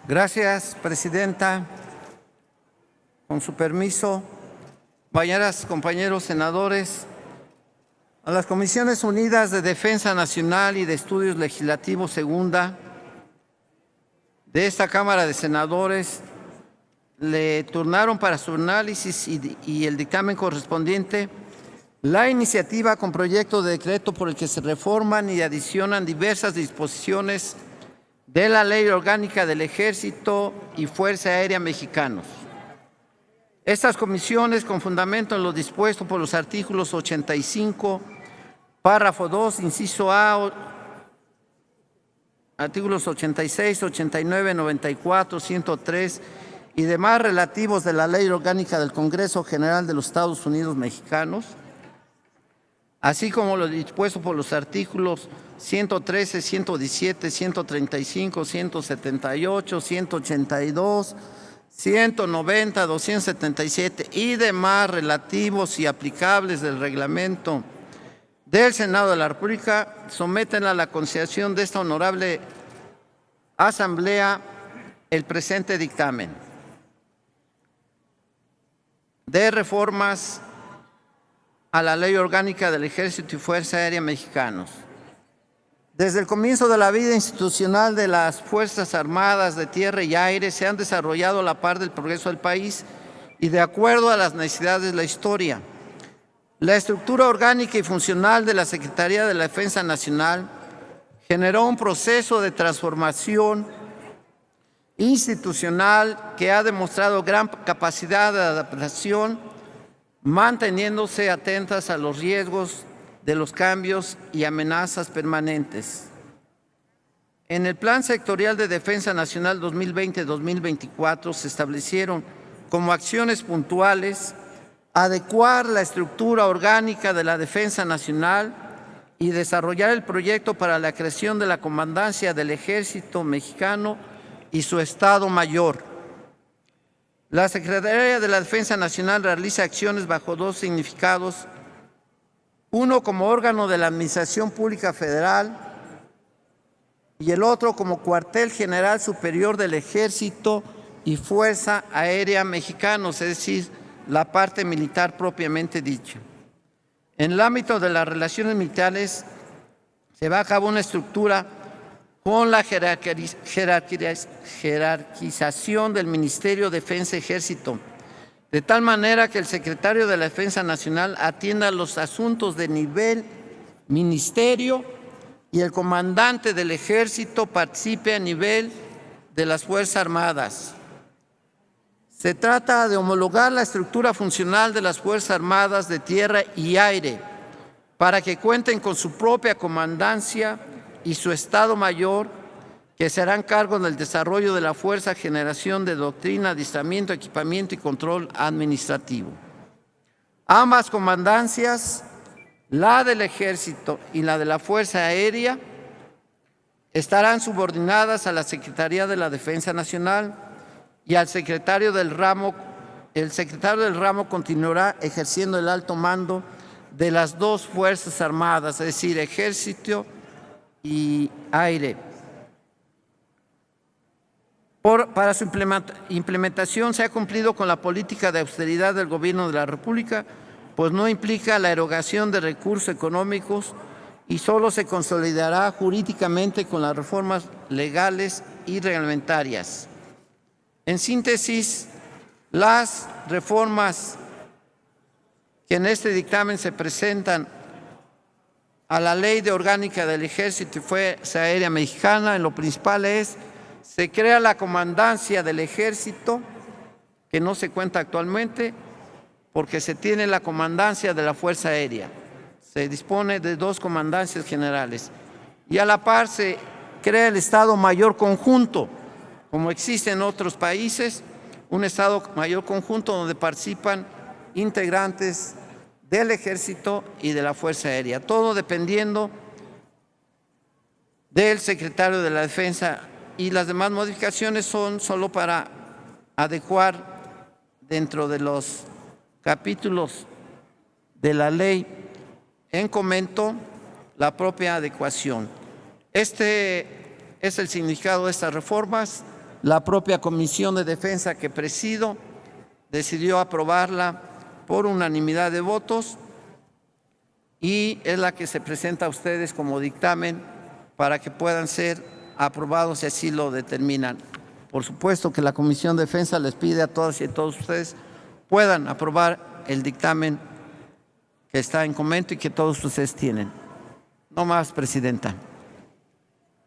Gracias, presidenta. Con su permiso, compañeros senadores, a las Comisiones Unidas de Defensa Nacional y de Estudios Legislativos Segunda de esta Cámara de Senadores le turnaron para su análisis y el dictamen correspondiente la iniciativa con proyecto de decreto por el que se reforman y adicionan diversas disposiciones de la Ley Orgánica del Ejército y Fuerza Aérea Mexicanos. Estas comisiones, con fundamento en lo dispuesto por los artículos 85, párrafo 2, inciso A, artículos 86, 89, 94, 103 y demás relativos de la Ley Orgánica del Congreso General de los Estados Unidos Mexicanos, así como lo dispuesto por los artículos 113, 117, 135, 178, 182, 190, 277 y demás relativos y aplicables del reglamento del Senado de la República, someten a la consideración de esta honorable Asamblea el presente dictamen de reformas a la Ley Orgánica del Ejército y Fuerza Aérea Mexicanos. Desde el comienzo de la vida institucional de las Fuerzas Armadas de Tierra y Aire se han desarrollado a la par del progreso del país y de acuerdo a las necesidades de la historia. La estructura orgánica y funcional de la Secretaría de la Defensa Nacional generó un proceso de transformación institucional que ha demostrado gran capacidad de adaptación, manteniéndose atentas a los riesgos de los cambios y amenazas permanentes. En el Plan Sectorial de Defensa Nacional 2020-2024 se establecieron como acciones puntuales adecuar la estructura orgánica de la Defensa Nacional y desarrollar el proyecto para la creación de la Comandancia del Ejército Mexicano y su Estado Mayor. La Secretaría de la Defensa Nacional realiza acciones bajo dos significados: uno como órgano de la Administración Pública Federal y el otro como cuartel general superior del Ejército y Fuerza Aérea Mexicanos, es decir, la parte militar propiamente dicha. En el ámbito de las relaciones militares se va a cabo una estructura con la jerarquización del Ministerio de Defensa y Ejército, de tal manera que el secretario de la Defensa Nacional atienda los asuntos de nivel ministerio y el comandante del Ejército participe a nivel de las Fuerzas Armadas. Se trata de homologar la estructura funcional de las Fuerzas Armadas de Tierra y Aire para que cuenten con su propia comandancia y su Estado Mayor, que se harán cargo del desarrollo de la fuerza, generación de doctrina, adiestramiento, equipamiento y control administrativo. Ambas comandancias, la del Ejército y la de la Fuerza Aérea, estarán subordinadas a la Secretaría de la Defensa Nacional y al secretario del ramo. El secretario del ramo continuará ejerciendo el alto mando de las dos Fuerzas Armadas, es decir, Ejército y Aire. Para su implementación se ha cumplido con la política de austeridad del Gobierno de la República, pues no implica la erogación de recursos económicos y solo se consolidará jurídicamente con las reformas legales y reglamentarias. En síntesis, las reformas que en este dictamen se presentan a la Ley Orgánica del Ejército y Fuerza Aérea Mexicana, en lo principal se crea la Comandancia del Ejército, que no se cuenta actualmente, porque se tiene la Comandancia de la Fuerza Aérea. Se dispone de dos comandancias generales. Y a la par se crea el Estado Mayor Conjunto, como existe en otros países, un Estado Mayor Conjunto donde participan integrantes del Ejército y de la Fuerza Aérea, todo dependiendo del secretario de la Defensa, y las demás modificaciones son solo para adecuar dentro de los capítulos de la ley en comento la propia adecuación. Este es el significado de estas reformas. La propia Comisión de Defensa que presido decidió aprobarla por unanimidad de votos y es la que se presenta a ustedes como dictamen para que puedan ser aprobados si así lo determinan. Por supuesto que la Comisión de Defensa les pide a todas y a todos ustedes puedan aprobar el dictamen que está en comento y que todos ustedes tienen. No más, Presidenta.